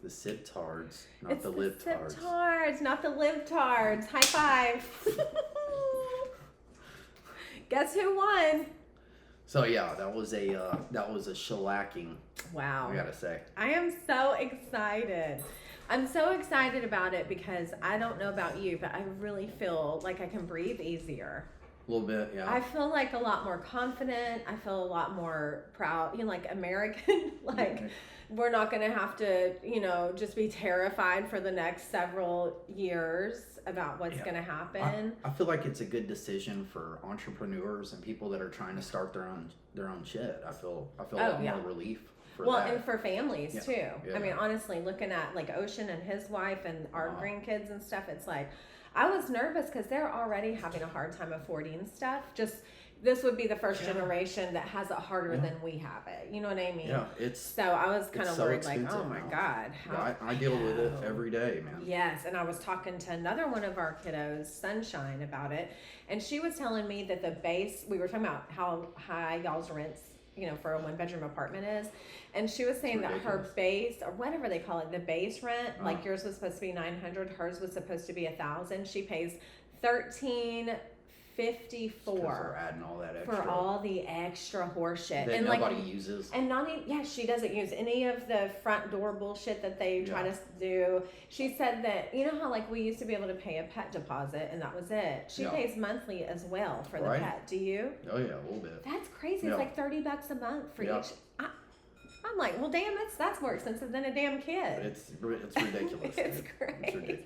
The siptards, not It's the libtards. siptards, not the libtards. High five. Guess who won? So yeah, that was a shellacking. Wow. I gotta say. I am so excited. I'm so excited about it because I don't know about you, but I really feel like I can breathe easier. A little bit, yeah. I feel like a lot more confident. I feel a lot more proud, like American. Like we're not going to have to, just be terrified for the next several years about what's going to happen. I feel like it's a good decision for entrepreneurs and people that are trying to start their own shit. I feel a lot more relief for that. And for families too. Yeah. I mean, honestly, looking at like Ocean and his wife and our grandkids and stuff, it's like I was nervous because they're already having a hard time affording stuff. This would be the first generation that has it harder than we have it. You know what I mean? Yeah, so I was kind of worried, like, oh my God. I deal with it every day, man. Yes, and I was talking to another one of our kiddos, Sunshine, about it, and she was telling me that the base, we were talking about how high y'all's rents, for a 1-bedroom apartment is, and she was saying that her base, or whatever they call it, the base rent, like yours was supposed to be $900, hers was supposed to be $1,000. She pays $1,354 for adding all that extra. For all the extra horse shit that nobody uses. And she doesn't use any of the front door bullshit that they try to do. She said that, how like we used to be able to pay a pet deposit and that was it. She pays monthly as well for the pet. Do you? Oh yeah, a little bit. That's crazy. It's like $30 a month for each. I'm like, well, damn, that's more expensive than a damn kid. It's ridiculous. It's great. It's ridiculous.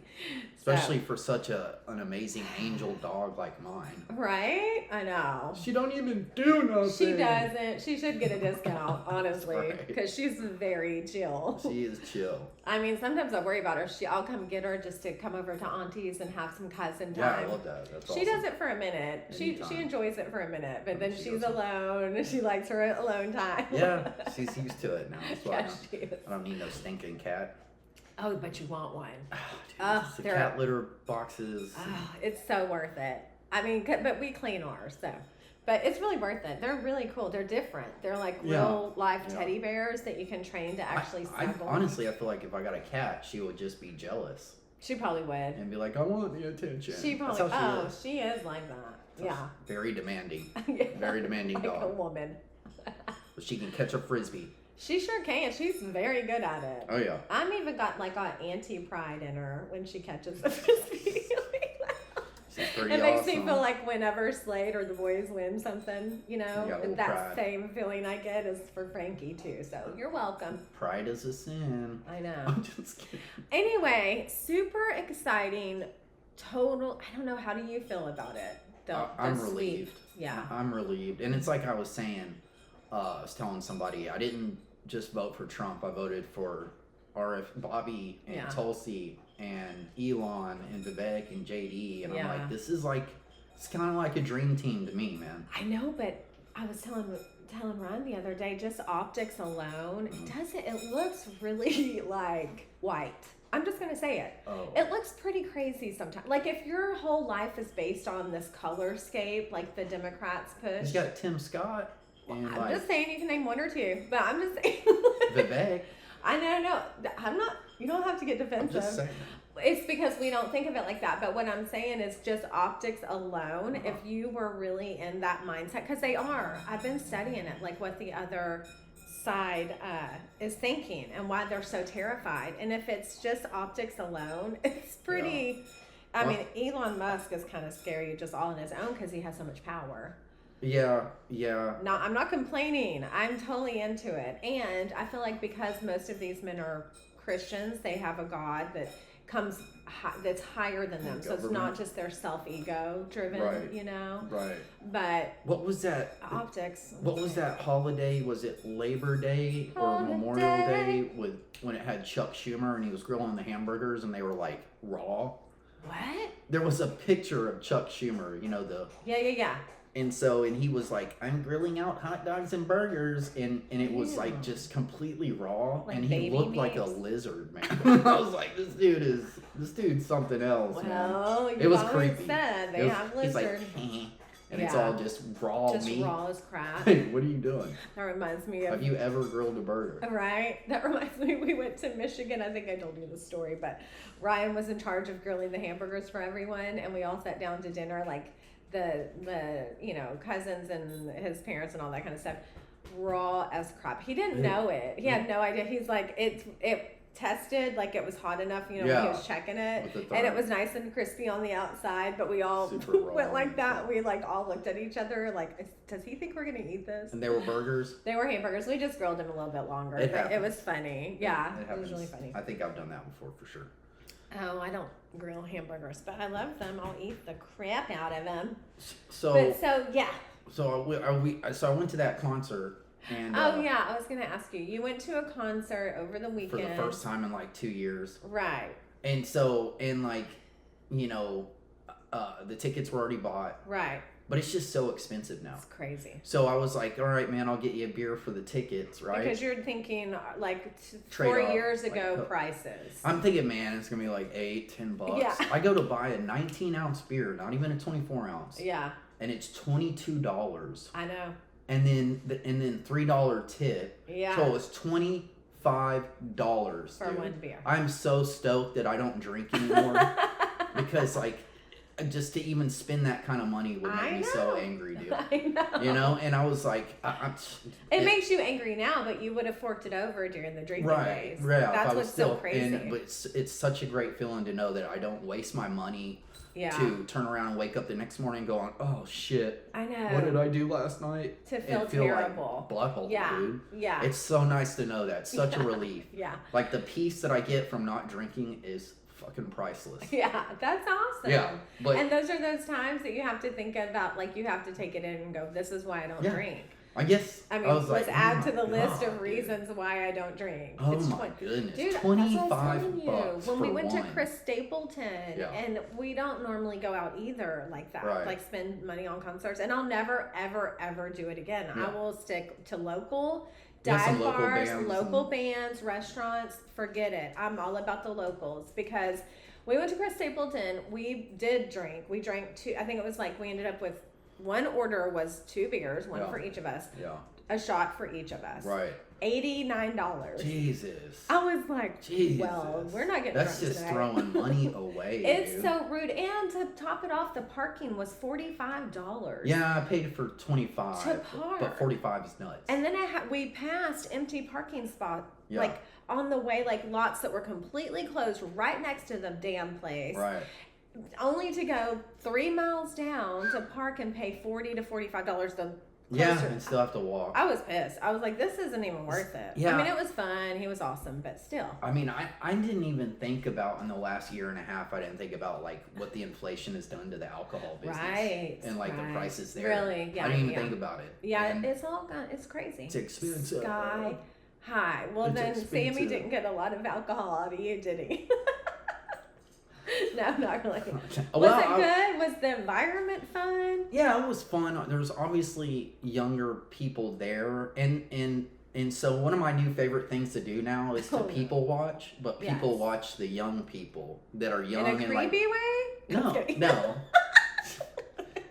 Especially for such an amazing angel dog like mine. Right? I know. She don't even do nothing. She doesn't. She should get a discount, honestly, because she's very chill. She is chill. I mean, sometimes I worry about her. I'll come get her just to come over to Auntie's and have some cousin time. Yeah, I love that. That's awesome. She does it for a minute. She enjoys it for a minute, but then she's alone. She likes her alone time. Yeah, she's used to it now. That's why she is. I don't need no stinking cat. Oh, but you want one. The cat litter boxes. It's so worth it. I mean, but we clean ours, so. But it's really worth it. They're really cool. They're different. They're like real life teddy bears that you can train to actually snuggle. Honestly, I feel like if I got a cat, she would just be jealous. She probably would. And be like, I want the attention. She probably, she is like that. Yeah. Very demanding. Yeah. Very demanding dog. Like a woman. But she can catch a frisbee. She sure can. She's very good at it. Oh, yeah. I'm even got like an anti-pride in her when she catches the frisbee. It makes me feel like whenever Slade or the boys win something, that pride. Same feeling I get is for Frankie too. So you're welcome. Pride is a sin. I know. I'm just kidding. Anyway, super exciting. Total. I don't know. How do you feel about it? I'm relieved. Yeah. I'm relieved. And it's like I was saying, I was telling somebody, I didn't just vote for Trump. I voted for Bobby and Tulsi and Elon and Vivek and JD, and I'm like, it's kind of like a dream team to me, man. I know, but I was telling Ron the other day, just optics alone, it looks really like white. I'm just gonna say it. Oh. It looks pretty crazy sometimes. Like if your whole life is based on this colorscape, like the Democrats push. He's got Tim Scott. And I'm just saying you can name one or two, but I'm just saying. Vivek. I know. I'm not. You don't have to get defensive. I'm just saying. It's because we don't think of it like that. But what I'm saying is just optics alone. If you were really in that mindset, because they are. I've been studying it, like what the other side is thinking and why they're so terrified. And if it's just optics alone, it's pretty. Yeah. I mean, Elon Musk is kind of scary just all on his own because he has so much power. Yeah. No, I'm not complaining. I'm totally into it. And I feel like because most of these men are Christians, they have a God that comes that's higher than them. So it's not just their self-ego driven, Right. But what was that? Optics. What was that holiday? Was it Labor Day or Memorial Day when it had Chuck Schumer and he was grilling the hamburgers and they were like raw? What? There was a picture of Chuck Schumer, Yeah. And he was like, I'm grilling out hot dogs and burgers, and it was like just completely raw, like, and he looked like a lizard, man. I was like, this dude's something else, man. Well, it was creepy. Said they have lizards. He's like, and it's all just raw just meat. raw as crap. Hey, what are you doing? That reminds me of. Have you ever grilled a burger? Right. That reminds me. We went to Michigan. I think I told you the story, but Ryan was in charge of grilling the hamburgers for everyone, and we all sat down to dinner, like the cousins and his parents and all that kind of stuff. Raw as crap. He didn't know it. He had no idea. He's like, it tested, like it was hot enough, when he was checking it, and it was nice and crispy on the outside, but we all went like that. We like all looked at each other like, does he think we're gonna eat this? And they were burgers? They were hamburgers. We just grilled them a little bit longer. It was funny. Yeah, it was really funny. I think I've done that before for sure. Oh, I don't grill hamburgers, but I love them. I'll eat the crap out of them. So I went to that concert. And, I was going to ask you. You went to a concert over the weekend. For the first time in like 2 years. Right. And so, the tickets were already bought. Right. But it's just so expensive now. It's crazy. So I was like, all right, man, I'll get you a beer for the tickets, right? Because you're thinking like 4 years ago prices. I'm thinking, man, it's going to be like $8-10. Yeah. I go to buy a 19-ounce beer, not even a 24-ounce. Yeah. And it's $22. I know. And then $3 tip. Yeah. So it's $25 for one beer. I'm so stoked that I don't drink anymore because just to even spend that kind of money would make me so angry, dude. I know. And I was like, it makes you angry now, but you would have forked it over during the drinking days. Right. That's what's so crazy. But it's such a great feeling to know that I don't waste my money. Yeah. To turn around and wake up the next morning and go on, oh shit. I know. What did I do last night? To feel terrible. Like butthole, dude. Yeah. It's so nice to know that. Such a relief. Yeah. Like the peace that I get from not drinking is fucking priceless. Yeah, that's awesome. Yeah. And those are those times that you have to think about, like you have to take it in and go, this is why I don't drink. I guess. I mean, let's add to the list of reasons why I don't drink. Oh my goodness. Dude, $25 when we went to Chris Stapleton, and we don't normally go out either like that, like spend money on concerts, and I'll never, ever, ever do it again. I will stick to local dive bars, local bands, restaurants, forget it. I'm all about the locals because we went to Chris Stapleton. We did drink. We drank two, I think it was like we ended up with one order was 2 beers, one for each of us. Yeah. A shot for each of us. Right. $89. Jesus. I was like, Jesus. well, we're not getting That's drunk just today. throwing money away. It's dude. so rude. And to top it off, the parking was $45. Yeah, I paid for 25. To park. But 45 is nuts. And then we passed empty parking spots, like on the way, like lots that were completely closed right next to the damn place. Right. Only to go 3 miles down to park and pay $40 to $45 and still have to walk. I was pissed. I was like, this isn't even worth it. Yeah. I mean, it was fun. He was awesome, but still. I mean, I didn't even think about in the last year and a half, I didn't think about like what the inflation has done to the alcohol business. Right. And like the prices there. Really? Yeah. I didn't even think about it. Yeah, it's all gone. It's crazy. It's expensive. Sky high. Well, then Sammy didn't get a lot of alcohol out of you, did he? No, not really. Was it good? Was the environment fun? Yeah, it was fun. There's obviously younger people there, and so one of my new favorite things to do now is to people watch, but people watch the young people that are young in a creepy way.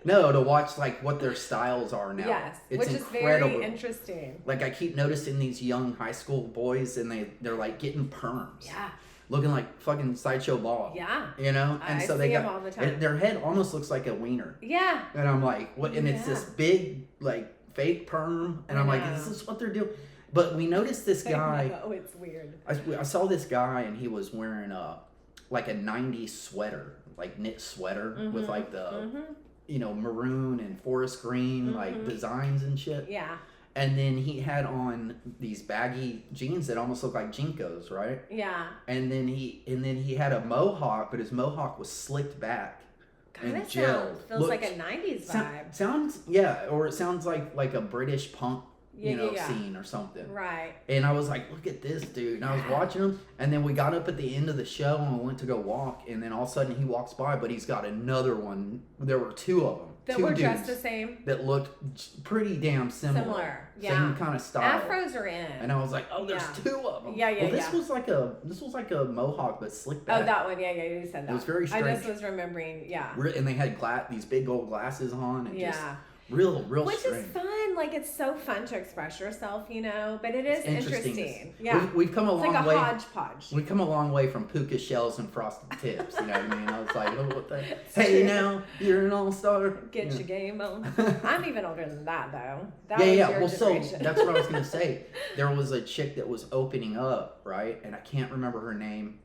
No, to watch like what their styles are now. Yes, it's which incredible. is very interesting. Like I keep noticing these young high school boys, and they're like getting perms. Yeah. Looking like fucking Sideshow Bob. Yeah. You know? And I so see they them all the time. their head almost looks like a wiener. Yeah. And I'm like, what? And it's this big, like, fake perm. And I'm like, this is what they're doing. But we noticed this guy. Oh, it's weird. I saw this guy, and he was wearing like a 90s sweater, like knit sweater with like the, maroon and forest green, like designs and shit. Yeah. And then he had on these baggy jeans that almost looked like Jinkos, right? Yeah. And then he had a mohawk, but his mohawk was slicked back and gelled. Feels like a 90s vibe. Or it sounds like a British punk, scene or something. Right. And I was like, look at this dude. And I was watching him, and then we got up at the end of the show and we went to go walk, and then all of a sudden he walks by, but he's got another one. There were 2 of them. that two were dressed dudes the same. that looked pretty damn similar. Yeah. Same kind of style. Afros are in. And I was like, oh, there's two of them. Yeah, yeah, well, this was like a mohawk, but slick back. Oh, that one. Yeah, you said that. It was very strange. I just was remembering. Yeah. And they had these big gold glasses on. And just real Which strange. is fun. Like, it's so fun to express yourself, you know. But it is interesting. Yeah. We've come a long way. It's like a hodgepodge. We've come a long way from puka shells and frosted tips. You know what I mean? I was like, oh, what the? Hey, now you're an all-star. Get your game on. I'm even older than that, though. Well, so that's what I was gonna say. There was a chick that was opening up, right? And I can't remember her name.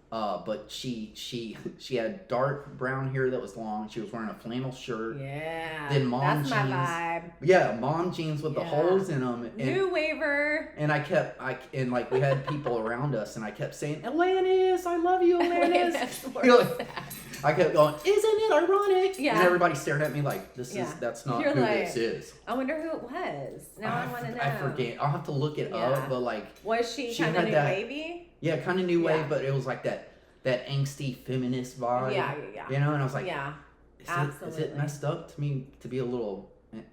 But she had dark brown hair that was long. She was wearing a flannel shirt. Yeah. Then mom that's jeans. my vibe. Yeah, mom jeans with the holes in them. And, New waiver. And we had people around us, and I kept saying, Alanis, I love you, Alanis. I kept going, isn't it ironic? Yeah. And everybody stared at me like, that's not who this is. I wonder who it was. Now I want to know. I forget. I'll have to look it up, but like. Was she kind of new wavy? Yeah, kind of new wave, but it was like that angsty feminist vibe. Yeah. You know, and I was like, absolutely. Is it messed up to me to be a little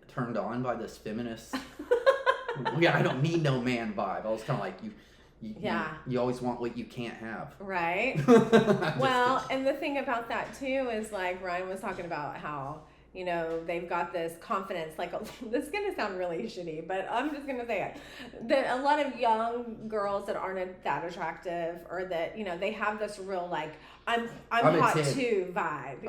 turned on by this feminist? I don't need no man vibe. I was kind of like, you always want what you can't have. Right. Well, and the thing about that too is like Ryan was talking about how, you know, they've got this confidence, like, this is going to sound really shitty, but I'm just going to say it, that a lot of young girls that aren't that attractive, or that, you know, they have this real, like, I'm hot too vibe.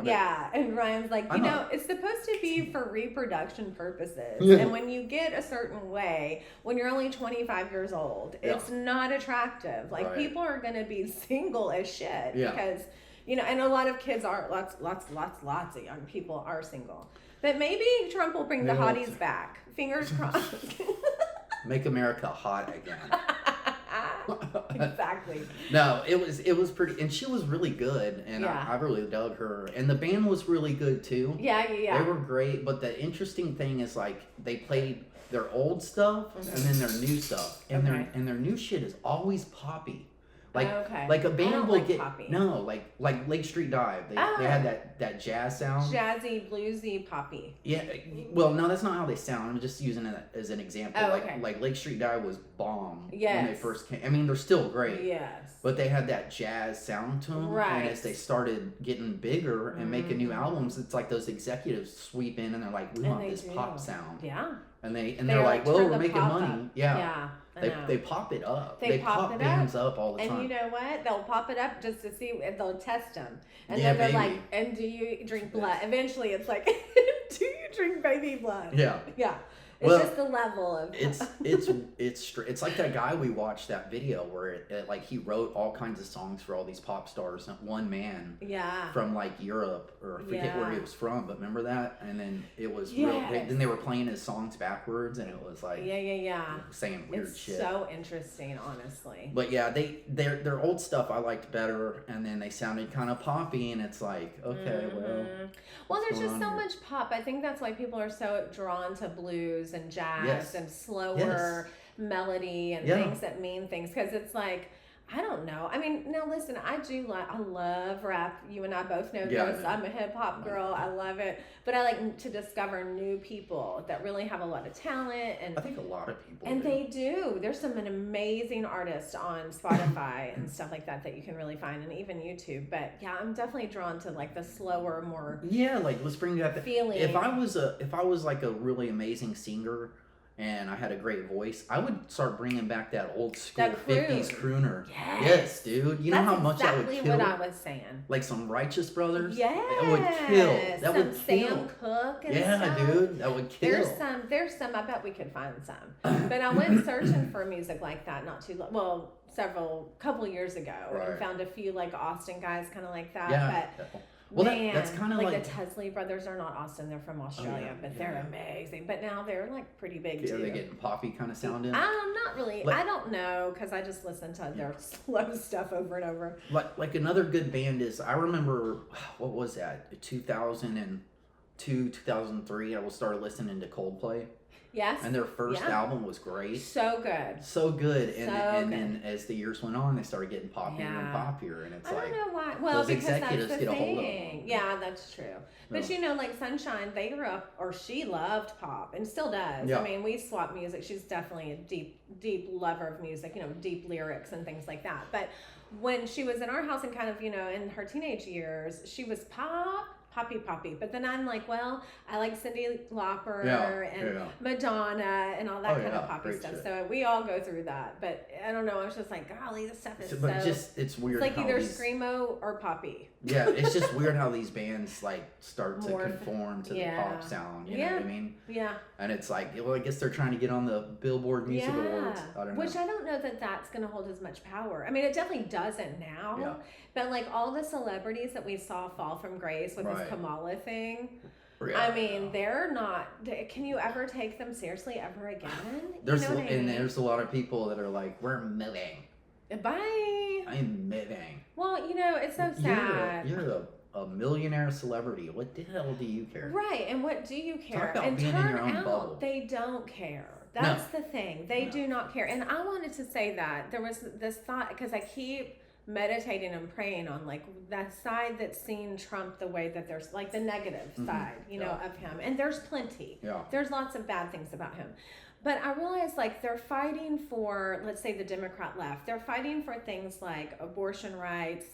And Ryan's like, you know, it's supposed to be for reproduction purposes. Yeah. And when you get a certain way, when you're only 25 years old, it's not attractive. Like, people are going to be single as shit because... You know, and a lot of kids are, lots of young people are single. But maybe Trump will bring the hotties back. Fingers crossed. Make America hot again. Exactly. No, it was pretty, and she was really good, and I really dug her. And the band was really good too. Yeah. They were great, but the interesting thing is, like, they played their old stuff and then their new stuff. And their new shit is always poppy. Like a band will get poppy. No, like Lake Street Dive. They had that jazz sound. Jazzy, bluesy, poppy. Yeah. Well, no, that's not how they sound. I'm just using it as an example. Like Lake Street Dive was bomb when they first came. I mean, they're still great. Yes. But they had that jazz sound to them. Right. And as they started getting bigger and making new albums, it's like those executives sweep in and they're like, we want this pop sound. Yeah. And they're like, well, we're making money. Up. Yeah. They pop it up. They pop bands up all the time. And you know what? They'll pop it up just to see if they'll test them. And then they're like, and do you drink blood? Eventually it's like, do you drink baby blood? Yeah. Yeah. It's just the level of... It's like that guy we watched that video where like he wrote all kinds of songs for all these pop stars, one man from like Europe, or I forget where he was from, but remember that? And then it was then they were playing his songs backwards, and it was like saying weird shit. It's so interesting, honestly. But yeah, their old stuff I liked better, and then they sounded kind of poppy, and it's like, okay, well, there's just so much pop. I think that's why people are so drawn to blues and jazz and slower melody and things that mean things, because it's like, I don't know. I mean, now listen, I love rap. You and I both know this. I'm a hip hop girl. I love it. But I like to discover new people that really have a lot of talent. And I think a lot of people do. They do. There's some amazing artists on Spotify and stuff like that you can really find, and even YouTube. But yeah, I'm definitely drawn to like the slower, more like let's bring that feeling. If I was like a really amazing singer and I had a great voice, I would start bringing back that old school 50s crooner. Yes, dude. You know how much that would kill? That's exactly what I was saying. Like some Righteous Brothers? Yes. That would kill. That would kill. Sam Cooke and stuff. Yeah, dude. That would kill. There's some. I bet we could find some. But I went searching for music like that not too long. Well, couple years ago, and found a few like Austin guys kind of like that. Yeah. But well, that's kind of like the Tesley brothers are not Austin; they're from Australia, but they're amazing. But now they're like pretty big too. Are they getting poppy kind of sounding? Not really. I don't know, because I just listen to their slow stuff over and over. Like another good band is, I remember, what was that? 2002, 2003. I started listening to Coldplay. Yes. And their first album was great. So good. So good. And then as the years went on, they started getting poppier and poppier. And it's I don't know why. Well, those because executives that's the get a hold of thing. them. Yeah, that's true. But you know, like Sunshine, they grew up, or she loved pop and still does. Yeah. I mean, we swap music. She's definitely a deep lover of music, you know, deep lyrics and things like that. But when she was in our house and kind of, you know, in her teenage years, she was poppy. But then I'm like, well, I like Cyndi Lauper and Madonna and all that kind of poppy stuff. Shit. So we all go through that. But I don't know. I was just like, golly, this stuff is it's weird. It's like either screamo or poppy. Yeah, it's just weird how these bands like start to conform to the pop sound. You know what I mean? Yeah. And it's like, well, I guess they're trying to get on the Billboard Music Awards. I don't know. Which I don't know that that's going to hold as much power. I mean, it definitely doesn't now. Yeah. But like all the celebrities that we saw fall from grace with this Kamala thing, I mean, they're not. Can you ever take them seriously ever again? There's there's a lot of people that are like, we're moving. Bye. I'm moving. Well, you know, it's so sad. You're a millionaire celebrity. What the hell do you care? Right, and what do you care? Talk about and being turn in your own out, bubble. they don't care. That's the thing. They do not care. And I wanted to say that there was this thought, because I keep meditating and praying on like that side that's seen Trump the way that there's like the negative side, you know, of him. And there's plenty. Yeah. There's lots of bad things about him. But I realized like they're fighting for, let's say the Democrat left, they're fighting for things like abortion rights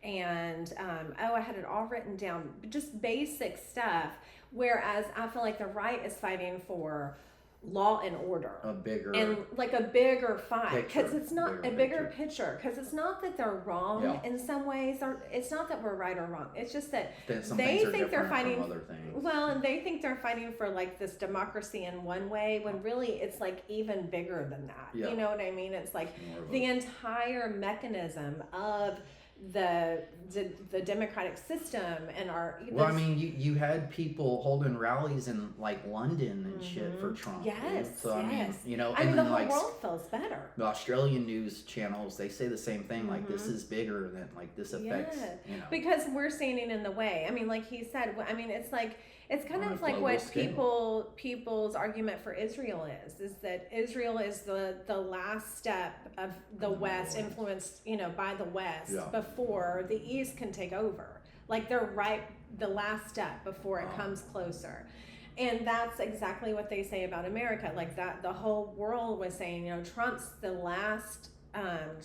and, I had it all written down, just basic stuff. Whereas I feel like the right is fighting for law and order, a bigger fight, because it's not a bigger picture, because it's not that they're wrong in some ways, or it's not that we're right or wrong, it's just that they think they're fighting and they think they're fighting for like this democracy in one way, when really it's like even bigger than that. You know what I mean? It's like the entire mechanism of the democratic system and I mean, you had people holding rallies in like London and shit for Trump. I mean, you know, I mean, the whole world feels better. The Australian news channels, they say the same thing, like this is bigger than like this affects, you know, because we're standing in the way. I mean, like he said, I mean, it's like it's kind of like what people's argument for Israel is that Israel is the last step of the West, influenced, you know, by the West before the East can take over. Like they're the last step before it comes closer. And that's exactly what they say about America. Like that, the whole world was saying, you know, Trump's the last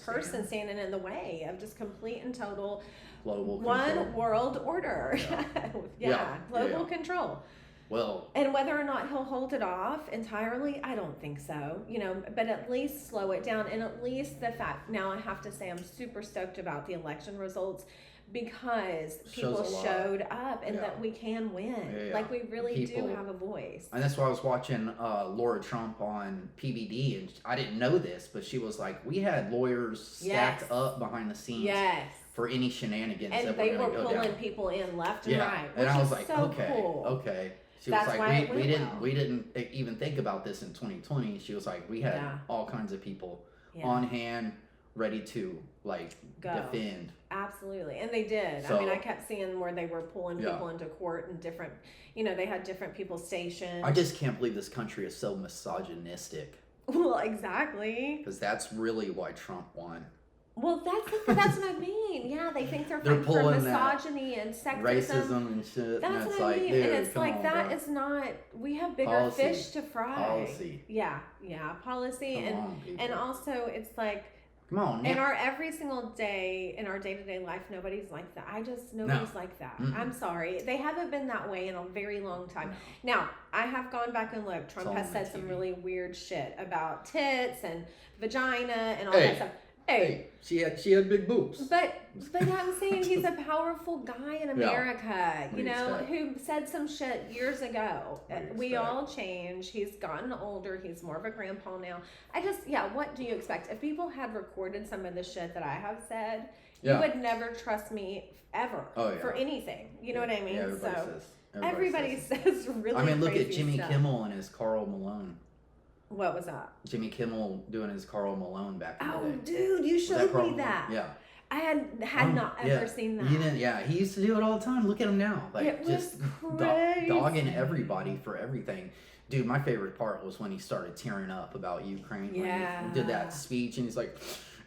person standing in the way of just complete and total global one world order. Global control. Well, and whether or not he'll hold it off entirely, I don't think so. You know, but at least slow it down, and at least the fact. Now I have to say, I'm super stoked about the election results, because people showed up and that we can win. Like we really do have a voice. And that's why I was watching Laura Trump on PBD, and I didn't know this, but she was like, we had lawyers stacked up behind the scenes for any shenanigans, and they were pulling people in left and right. And I was like, so cool. okay. She was like, we didn't even think about this in 2020. She was like, we had all kinds of people on hand, ready to like defend. Absolutely, and they did. So, I mean, I kept seeing where they were pulling people into court and different, you know, they had different people stationed. I just can't believe this country is so misogynistic. Well, exactly. Because that's really why Trump won. Well, that's what I mean. Yeah, they think they're fighting for misogyny and sexism, racism and shit. That's what I mean. Dude, and it's like that is not. We have bigger fish to fry. Policy. Yeah, policy, and also it's like. Come on. In our every single day, in our day-to-day life, nobody's like that. Nobody's like that. I'm sorry. They haven't been that way in a very long time. Now, I have gone back and looked. Trump has said some really weird shit about tits and vagina and all that stuff. Hey, she had big boobs. But I'm saying he's a powerful guy in America, you know, who said some shit years ago. We all change. He's gotten older. He's more of a grandpa now. What do you expect? If people had recorded some of the shit that I have said, you would never trust me ever for anything. You know what I mean? Yeah, everybody says really. I mean, look at crazy Jimmy stuff. Kimmel and his Carl Malone. What was that? Jimmy Kimmel doing his Carl Malone back in the day. Oh, dude, you showed me that. Yeah. I had not ever seen that. You didn't, he used to do it all the time. Look at him now. Like, just dogging everybody for everything. Dude, my favorite part was when he started tearing up about Ukraine. Yeah. When he did that speech, and he's like,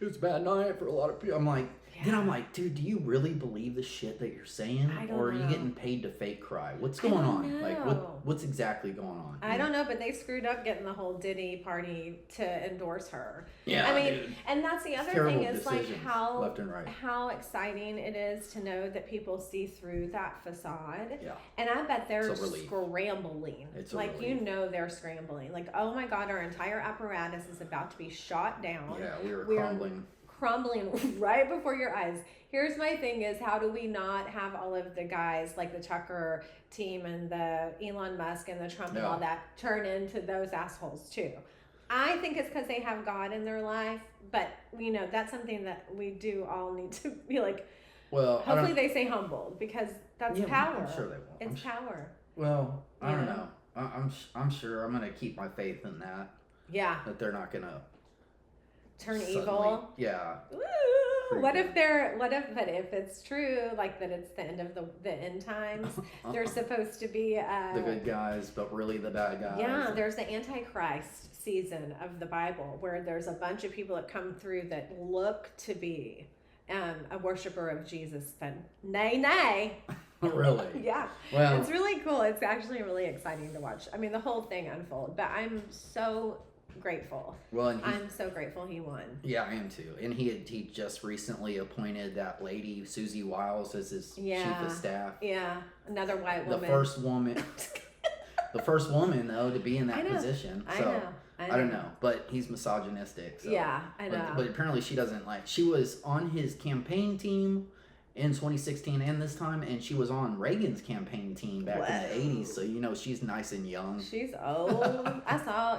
"It was a bad night for a lot of people." I'm like, then I'm like, dude, do you really believe the shit that you're saying, or are you getting paid to fake cry? What's going on? Like, what's exactly going on? I don't know, but they screwed up getting the whole Diddy party to endorse her. Yeah, I mean, dude. and that's the other Terrible thing is like how left and right. how exciting it is to know that people see through that facade. Yeah. And I bet they're scrambling. It's like relief. You know they're scrambling. Like, oh my God, our entire apparatus is about to be shot down. Yeah, we're crumbling right before your eyes. Here's my thing is, how do we not have all of the guys like the Tucker team and the Elon Musk and the Trump and all that turn into those assholes too? I think it's because they have God in their life, but you know, that's something that we do all need to be like, well, hopefully they stay humbled, because that's power. I'm sure they will. It's power. Well, I don't know. I'm sure I'm going to keep my faith in that. Yeah. That they're not going to turn evil. Yeah. Ooh, but if it's true, like that it's the end of the end times, there's supposed to be the good guys, but really the bad guys. Yeah, there's the Antichrist season of the Bible where there's a bunch of people that come through that look to be a worshiper of Jesus, but nay. Really? Yeah. Well, it's really cool. It's actually really exciting to watch. I mean, the whole thing unfold, but I'm so grateful. Well, and I'm so grateful he won. Yeah, I am too. And he just recently appointed that lady Susie Wiles as his chief of staff. Yeah, another white woman. The first woman though to be in that position. So I don't know, but he's misogynistic. So. Yeah, I know. But apparently she doesn't like. She was on his campaign team in 2016 and this time, and she was on Reagan's campaign team back in the 80s, so you know she's nice and young. She's old. I saw,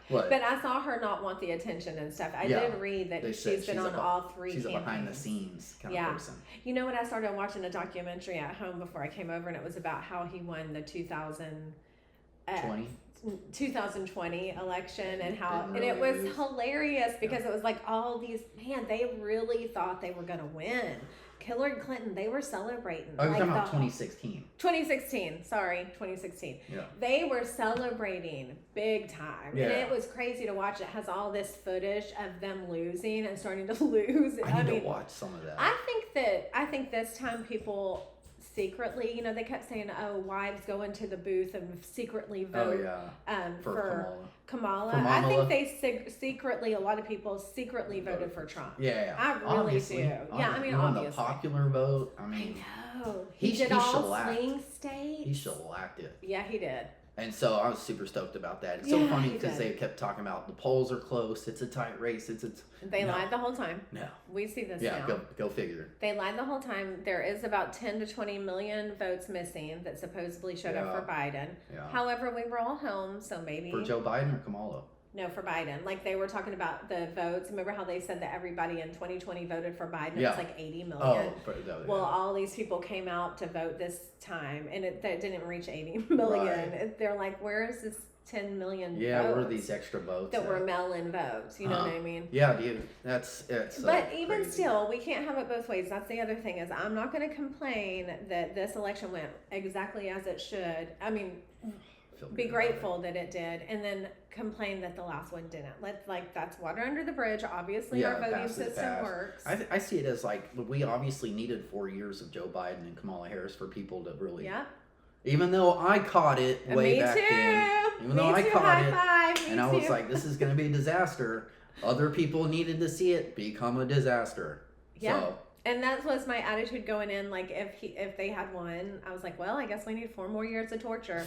but I saw her not want the attention and stuff. I did read that she's been on all three campaigns. She's a behind the scenes kind of person. You know what, I started watching a documentary at home before I came over, and it was about how he won the 2020 election, and how and it was hilarious because it was like all these, they really thought they were gonna win. Hillary Clinton, they were celebrating. Oh, you're talking about 2016. 2016. Yeah. They were celebrating big time. Yeah. And it was crazy to watch. It has all this footage of them losing and starting to lose. I need to watch some of that. I think this time people secretly, you know, they kept saying, "Oh, wives go into the booth and secretly vote for Kamala." I think they secretly, a lot of people secretly voted for Trump. Yeah, I really obviously. do. Yeah, I mean, obviously. The popular vote. I mean, I know. He did all swing states. He shellacked it. Yeah, he did. And so I was super stoked about that. It's so funny because they kept talking about the polls are close. It's a tight race. They lied the whole time. No. We see this now. Yeah, go figure. They lied the whole time. There is about 10 to 20 million votes missing that supposedly showed up for Biden. Yeah. However, we were all home, so maybe. For Joe Biden or Kamala? No, for Biden. Like they were talking about the votes. Remember how they said that everybody in 2020 voted for Biden? It was like 80 million. Well, all these people came out to vote this time, and that didn't reach 80 million. Right. They're like, where is this 10 million votes? Yeah, where are these extra votes? That were mail-in votes. You know what I mean? Yeah, dude. It's but even crazy. Still, we can't have it both ways. That's the other thing is I'm not going to complain that this election went exactly as it should. I mean, be grateful that it did, and then complain that the last one didn't. That's water under the bridge. Obviously, our voting system works. I see it as like we obviously needed 4 years of Joe Biden and Kamala Harris for people to really. Yeah. Even though I caught it way back then. Even though I caught it, and I was like, this is going to be a disaster. Other people needed to see it become a disaster. Yeah. So, and that was my attitude going in. Like if they had won, I was like, well, I guess we need 4 more years of torture.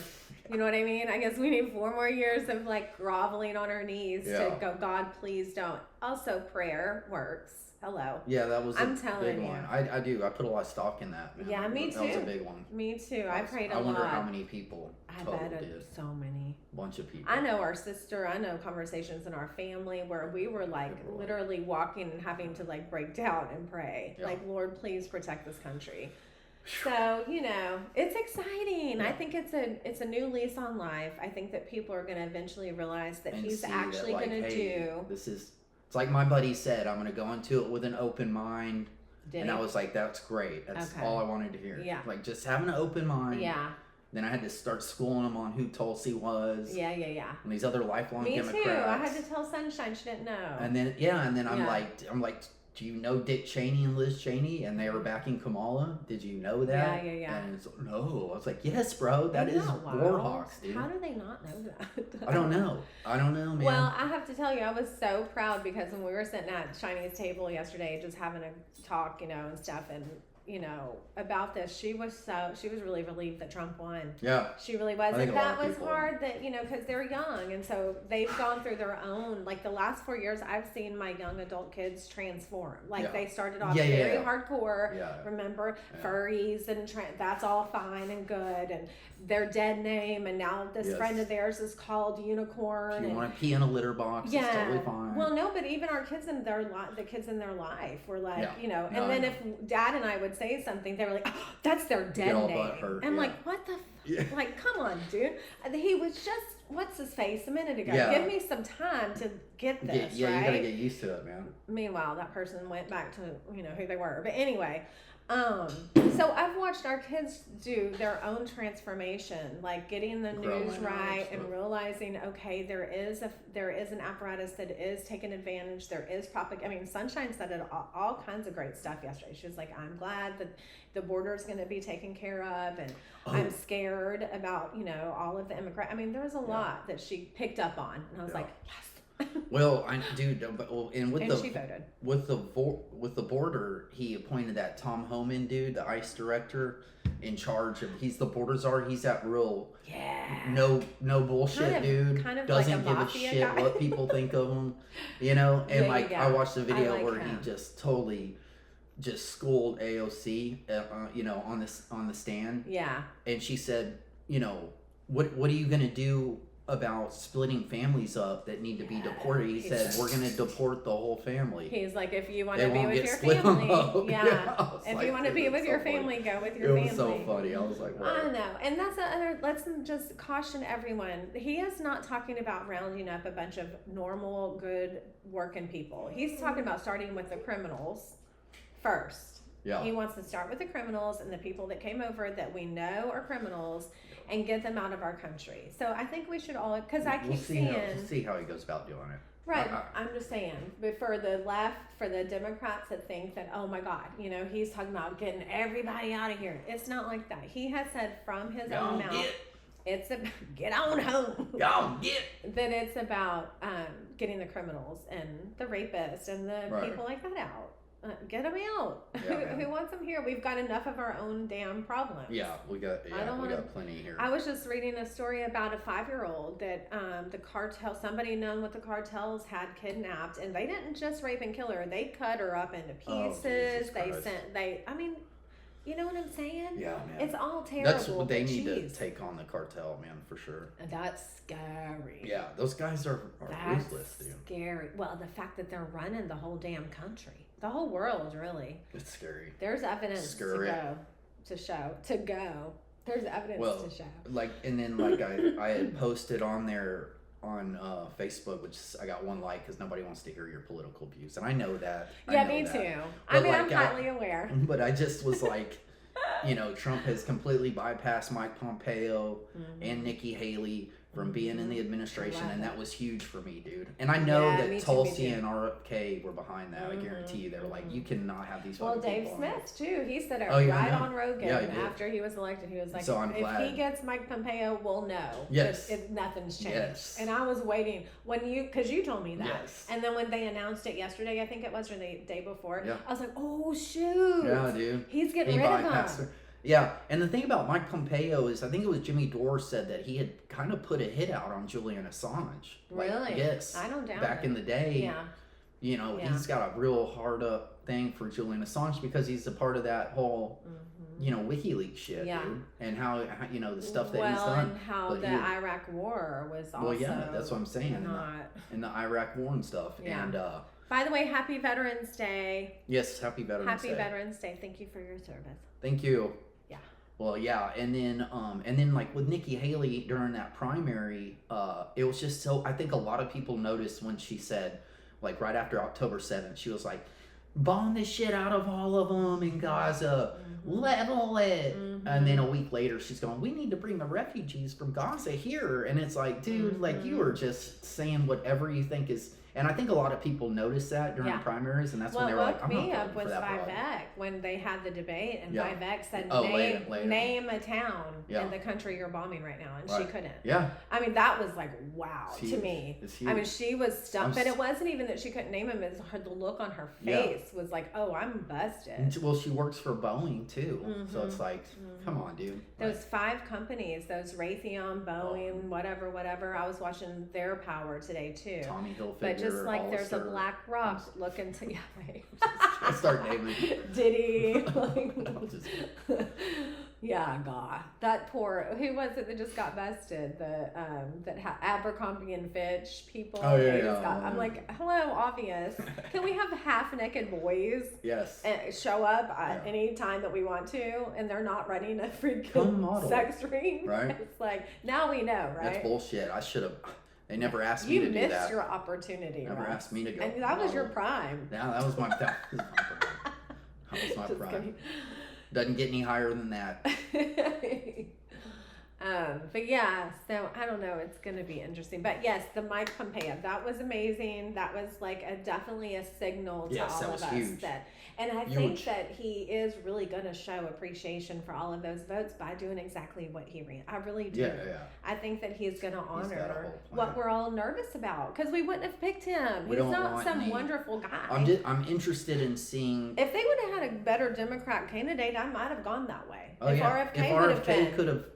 You know what I mean? I guess we need 4 more years of like groveling on our knees to go, God, please don't. Also, prayer works. Hello. Yeah, that was I'm a telling big you. one. I do. I put a lot of stock in that. Man. Yeah, me too. That was a big one. Me too. I prayed a lot. I wonder how many people. I bet so many. Bunch of people. I know our sister. I know conversations in our family where we were like literally walking and having to like break down and pray. Yeah. Like, Lord, please protect this country. So, you know, it's exciting. Yeah. I think it's a new lease on life. I think that people are going to eventually realize that he's actually going to do. It's like my buddy said, I'm going to go into it with an open mind. I was like, that's great. That's all I wanted to hear. Yeah. Like, just having an open mind. Yeah. Then I had to start schooling them on who Tulsi was. Yeah. And these other lifelong Me Democrats. too. I had to tell Sunshine. She didn't know. And then I'm like, do you know Dick Cheney and Liz Cheney? And they were backing Kamala. Did you know that? Yeah. And it's no. I was like, yes, bro. That is Warhawks, dude. How do they not know that? I don't know, man. Well, I have to tell you, I was so proud because when we were sitting at Shiny's table yesterday, just having a talk, and stuff, and about this, she was really relieved that Trump won. Yeah. She really was. And that was hard that, because they're young. And so they've gone through their own, like the last 4 years, I've seen my young adult kids transform. Like they started off very hardcore. Yeah. Remember, furries and that's all fine and good. And their dead name. And now this friend of theirs is called Unicorn. If you want to pee in a litter box, it's totally fine. Well, no, but even our kids in their the kids in their life were like, and then if Dad and I would say something, they were like, oh, that's their dead name. I'm like, what the like, come on, dude. He was just, what's his face a minute ago. Give me some time to get this, right? You gotta get used to it, man. Meanwhile, that person went back to, who they were. But anyway, so I've watched our kids do their own transformation, like getting the news right and realizing, okay, there is an apparatus that is taking advantage. There is propaganda. I mean, Sunshine said all kinds of great stuff yesterday. She was like, I'm glad that the border is going to be taken care of, and I'm scared about, all of the immigrant. I mean, there was a lot that she picked up on, and I was like, yes. Well, she voted. With the border, he appointed that Tom Homan dude, the ICE director, in charge of. He's the border czar. He's that real no bullshit dude. Kind of doesn't like give a shit guy. what people think of him, And I watched the video where he just totally just schooled AOC, on the stand. Yeah. And she said, what are you gonna do about splitting families up that need to be deported? He said, we're going to deport the whole family. He's like, if you want to be with your family, if you want to be with your family, go with your family. It was so funny. I was like, wow. I know. And that's let's just caution everyone. He is not talking about rounding up a bunch of normal, good working people. He's talking about starting with the criminals first. Yeah. He wants to start with the criminals and the people that came over that we know are criminals and get them out of our country. So I think we should all, because I keep seeing. We'll see how he goes about doing it. Right. I'm just saying, but for the left, for the Democrats that think that, oh my God, he's talking about getting everybody out of here. It's not like that. He has said from his own mouth, it's about, get on home. That it's about getting the criminals and the rapists and the people like that out. Get them out. Who wants them here? We've got enough of our own damn problems. Yeah, we got plenty here. I was just reading a story about a 5-year-old that the cartel, somebody known with the cartels, had kidnapped, and they didn't just rape and kill her. They cut her up into pieces. I mean, you know what I'm saying? Yeah, man. It's all terrible. That's what they need to take on the cartel, man, for sure. And that's scary. Yeah, those guys are ruthless, dude. Scary. Well, the fact that they're running the whole damn country. The whole world, really. It's scary. There's evidence to go. There's evidence to show. I had posted on there on Facebook, which I got one like because nobody wants to hear your political views, and I know that. Me too. I'm highly aware. But I just was like, Trump has completely bypassed Mike Pompeo and Nikki Haley from being in the administration, and that was huge for me, dude. And I know that Tulsi and RFK were behind that. I guarantee you, they were like, you cannot have these. Well, Dave Smith too. He said it on Rogan after he was elected. He was like, if he gets Mike Pompeo, we'll know. Yes. Nothing's changed. Yes. And I was waiting because you told me that. Yes. And then when they announced it yesterday, I think it was, or the day before, I was like, oh shoot. Yeah, dude. He's getting rid of them. Yeah, and the thing about Mike Pompeo is, I think it was Jimmy Dore said that he had kind of put a hit out on Julian Assange. Really? Yes. I don't doubt Back in the day, he's got a real hard up thing for Julian Assange because he's a part of that whole, WikiLeaks shit, dude. And how the stuff that he's done. And how the Iraq War was also. Well, yeah, that's what I'm saying. In the Iraq War and stuff. Yeah. And by the way, happy Veterans Day. Yes, happy Veterans Day. Happy Veterans Day. Thank you for your service. Thank you. Yeah. Well, yeah, and then like with Nikki Haley during that primary, it was just so. I think a lot of people noticed when she said, like right after October 7th, she was like, bomb the shit out of all of them in Gaza, level it. And then a week later, she's going, we need to bring the refugees from Gaza here. And it's like, dude, like you are just saying whatever you think is. And I think a lot of people noticed that during primaries, and that's when they were like, I'm not voting for that. What woke me up was Vivek when they had the debate, and Vivek said, later. name a town in the country you're bombing right now, and she couldn't. Yeah. I mean, that was like, wow, to me. It's huge. I mean, she was stumped, but it wasn't even that she couldn't name him, it was the look on her face was like, oh, I'm busted. Well, she works for Boeing, too. So it's like, come on, dude. Those 5 companies, those Raytheon, Boeing, whatever, I was watching their power today, too. Tommy Hilfiger, but just like Hollister, there's a BlackRock looking to I start naming. Diddy. Yeah, God. That poor, who was it that just got busted? Abercrombie and Fitch people. Oh, yeah, I'm like, hello, obvious. Can we have half-naked boys? Yes. Show up at any time that we want to, and they're not running a freaking sex ring? Right. It's like, now we know, right? That's bullshit. I should have. They never asked me to do that. You missed your opportunity. Never asked me to go. And that was your prime. Yeah, that was my prime. That was my prime. Doesn't get any higher than that. But yeah, so I don't know. It's going to be interesting. But yes, the Mike Pompeo, that was amazing. That was like definitely a signal to all of us. Huge. And I think that he is really going to show appreciation for all of those votes by doing exactly what he ran. I really do. Yeah. I think that he's going to honor what we're all nervous about, because we wouldn't have picked him. He's not some wonderful guy. I'm interested in seeing. If they would have had a better Democrat candidate, I might have gone that way. If RFK could have,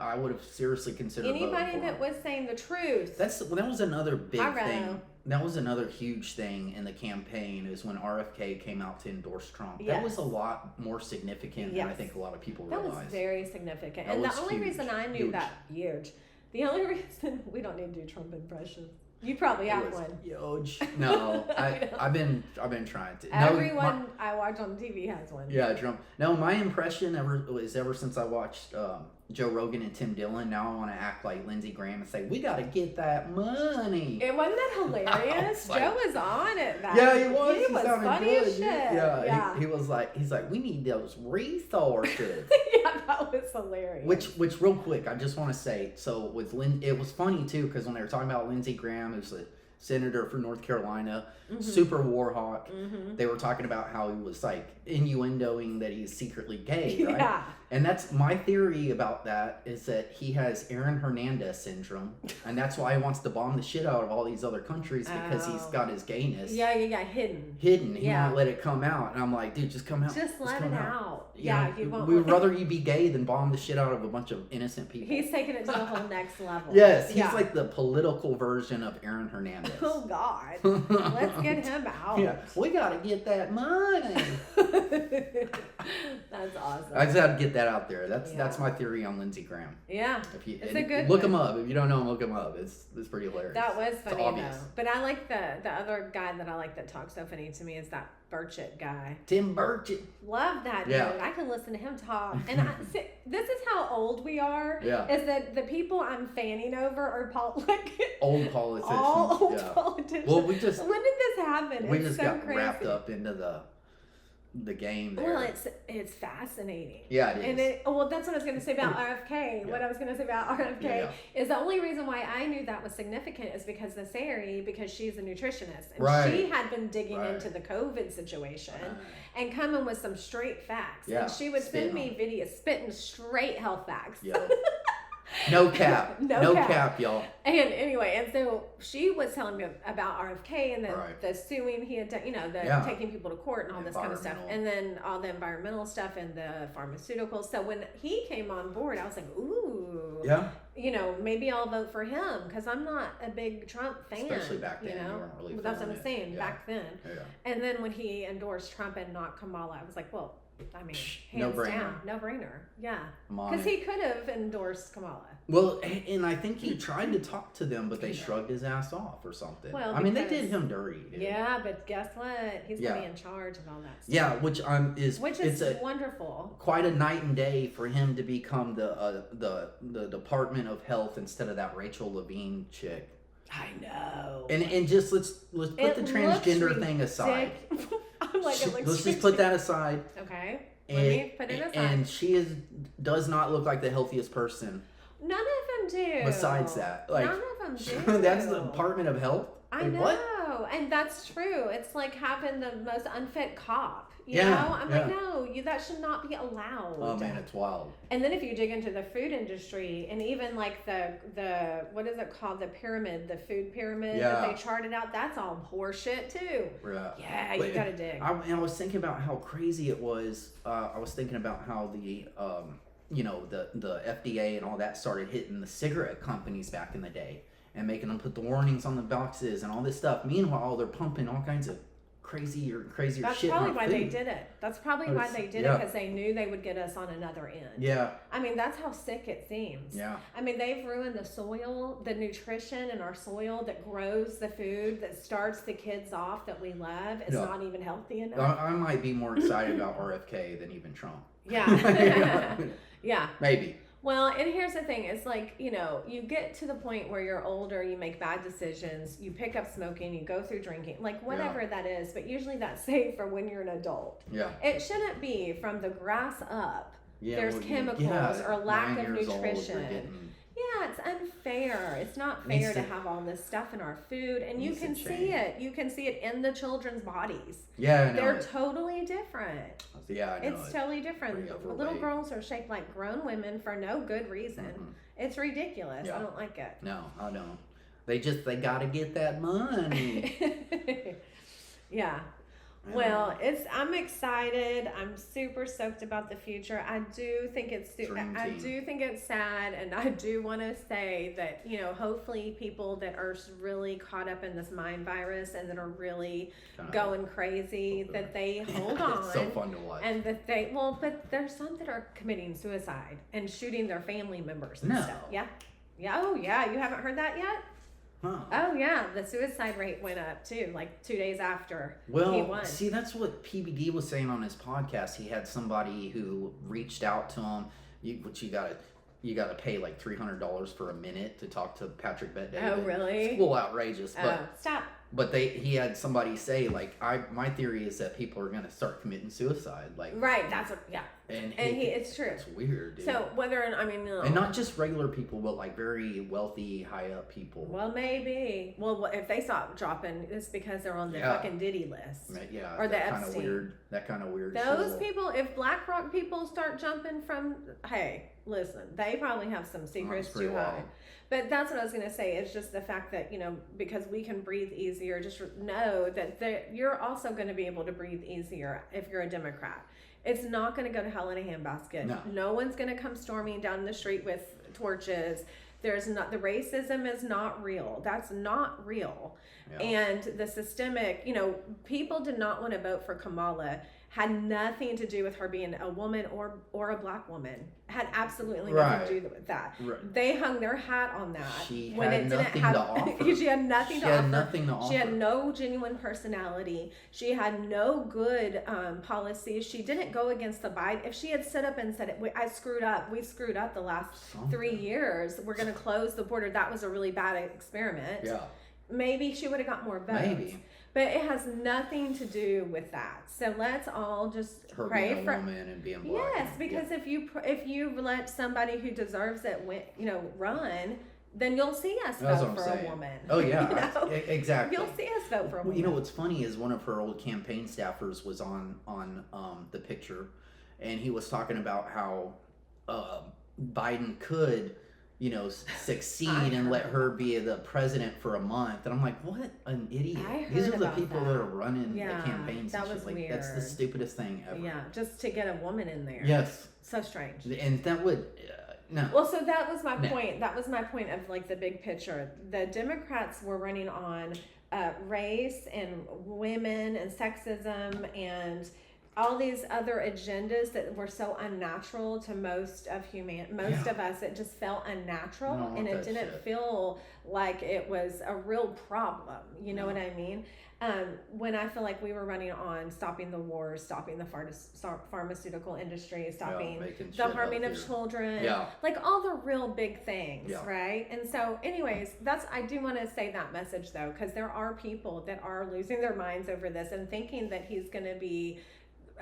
I would have seriously considered anybody that was saying the truth. That was another big thing. That was another huge thing in the campaign, is when RFK came out to endorse Trump. Yes. That was a lot more significant than I think a lot of people realize. That was very significant. And the only reason I knew the only reason we don't need to do Trump impressions. You probably have one. Huge. No, I've been trying to. Everyone I watch on TV has one. Yeah, Trump. No, my impression ever since I watched Joe Rogan and Tim Dillon. Now I want to act like Lindsey Graham and say, we got to get that money. It wasn't that hilarious. Joe was on it. Yeah, he was. He was funny as shit. Yeah. He was like, we need those resources. Yeah, that was hilarious. Which real quick, I just want to say, so with it was funny too, because when they were talking about Lindsey Graham, who's a senator for North Carolina, super war hawk, they were talking about how he was like innuendoing that he's secretly gay, right? Yeah. And that's my theory about that, is that he has Aaron Hernandez syndrome, and that's why he wants to bomb the shit out of all these other countries, because he's got his gayness. Yeah, hidden. He won't let it come out, and I'm like, dude, just come out. Just let it out. You won't. We would rather you be gay than bomb the shit out of a bunch of innocent people. He's taking it to the whole next level. Yes, he's like the political version of Aaron Hernandez. Oh God, let's get him out. Yeah, we gotta get that money. That's awesome. I just had to get that out there. That's my theory on Lindsey Graham. Yeah, it's a good look him up. If you don't know him, look him up. It's pretty hilarious. That was funny though. But I like the other guy that I like that talks so funny to me is that Burchett guy. Tim Burchett. Love that dude. I can listen to him talk. And this is how old we are. Yeah. Is that the people I'm fanning over are old politicians. All old politicians. Well, when did this happen? We just got wrapped up into the game there. Well, it's fascinating. Yeah, it is. And that's what I was going to say about RFK. What I was going to say about RFK is the only reason why I knew that was significant is because because she's a nutritionist. And she had been digging into the COVID situation and coming with some straight facts. Yeah. And she would send me videos spitting straight health facts. Yeah. No cap. no cap, y'all. And anyway, and so she was telling me about RFK and the suing he had done, taking people to court and all this kind of stuff. And then all the environmental stuff and the pharmaceuticals. So when he came on board, I was like, ooh. Yeah. Maybe I'll vote for him, because I'm not a big Trump fan. Especially back then. You weren't really that's what I'm saying, back then. Yeah. And then when he endorsed Trump and not Kamala, I was like, well, I mean, hands down, no brainer. Yeah, because he could have endorsed Kamala. Well, and I think he tried to talk to them, but they shrugged his ass off or something. Well, I mean, they did him dirty. Dude. Yeah, but guess what? He's gonna be in charge of all that stuff. Yeah, which is wonderful. Quite a night and day for him to become the Department of Health instead of that Rachel Levine chick. I know. And just let's put the transgender thing aside. I'm like, it looks let's just put that aside. Okay. Let me put it aside. And she does not look like the healthiest person. None of them do. Besides that, like, none of them do. That's the Department of Health. I know, what? And that's true. It's like having the most unfit cop. You Yeah, know, I'm yeah. like, no, that should not be allowed. Oh man, it's wild. And then if you dig into the food industry, and even like the what is it called, the pyramid, the food pyramid that they charted out, that's all horseshit too. Yeah, you gotta dig. I was thinking about how crazy it was. I was thinking about how the the FDA and all that started hitting the cigarette companies back in the day and making them put the warnings on the boxes and all this stuff. Meanwhile, they're pumping all kinds of crazier That's shit. That's probably why they did it. That's probably why they did it, because they knew they would get us on another end. Yeah. I mean, that's how sick it seems. Yeah. I mean, they've ruined the soil, the nutrition in our soil that grows the food that starts the kids off that we love. It's not even healthy enough. I might be more excited about RFK than even Trump. Yeah. Yeah. Maybe. Well, and here's the thing. It's like, you get to the point where you're older, you make bad decisions, you pick up smoking, you go through drinking, like whatever that is, but usually that's safe for when you're an adult. Yeah. It shouldn't be from the grass up. Yeah, There's chemicals or lack of 9 years old, nutrition. Yeah, it's unfair. It's not fair to have all this stuff in our food, and you can see it. You can see it in the children's bodies. Yeah, I know. They're totally different. Yeah, I know. It's totally different. Little girls are shaped like grown women for no good reason. Mm-hmm. It's ridiculous. Yeah. I don't like it. No, I don't. They gotta get that money. Yeah. Well, I'm excited. I'm super stoked about the future. I do think it's sad, and I do want to say that, hopefully people that are really caught up in this mind virus and that are really going crazy, that they hold on. It's so fun to watch. And that but there's some that are committing suicide and shooting their family members and stuff. Yeah. Yeah. Oh yeah. You haven't heard that yet? Huh. Oh yeah, the suicide rate went up too, like 2 days after he won. See, that's what PBD was saying on his podcast. He had somebody who reached out to him. You gotta pay like $300 for a minute to talk to Patrick Bet-David. Oh really? It's a little outrageous, but stop. But he had somebody say, like, my theory is that people are gonna start committing suicide, like. Right. That's what. Yeah. And it's true. It's weird, dude. So and not just regular people, but like very wealthy, high up people. Well, maybe. Well, if they stop dropping, it's because they're on the fucking Diddy list. Yeah. Or the Epstein. That kind of weird. Those people, if BlackRock people start jumping from, hey, listen, they probably have some secrets too high. But that's what I was going to say. It's just the fact that, because we can breathe easier, just know that you're also going to be able to breathe easier if you're a Democrat. It's not going to go to hell in a handbasket. No one's going to come storming down the street with torches. The racism is not real. That's not real. Yeah. And the systemic, people did not want to vote for Kamala. Had nothing to do with her being a woman or a black woman. Had absolutely nothing to do with that. Right. They hung their hat on that. She had nothing to offer. She had nothing to offer. She had no genuine personality. She had no good policies. She didn't go against the Biden. If she had stood up and said, I screwed up. We screwed up the last 3 years. We're going to close the border. That was a really bad experiment. Yeah. Maybe she would have got more votes. Maybe. But it has nothing to do with that. So let's all just pray being a woman and being black. Yes, because if you let somebody who deserves it run, then you'll see us vote for a woman. Oh yeah, exactly. You'll see us vote for a woman. What's funny is one of her old campaign staffers was on the picture, and he was talking about how Biden could succeed and let her be the president for a month. And I'm like, what an idiot. These are the people that are running the campaigns. That was weird. That's the stupidest thing ever. Yeah, just to get a woman in there. Yes. So strange. And that would, no. Well, so that was my point. That was my point of like the big picture. The Democrats were running on race and women and sexism and all these other agendas that were so unnatural to most of us. It just felt unnatural, and it didn't feel like it was a real problem. You know what I mean? When I feel like we were running on stopping the wars, stopping the pharmaceutical industry, stopping the harming of children, like all the real big things, right? And so anyways, I do want to say that message though, because there are people that are losing their minds over this and thinking that he's going to be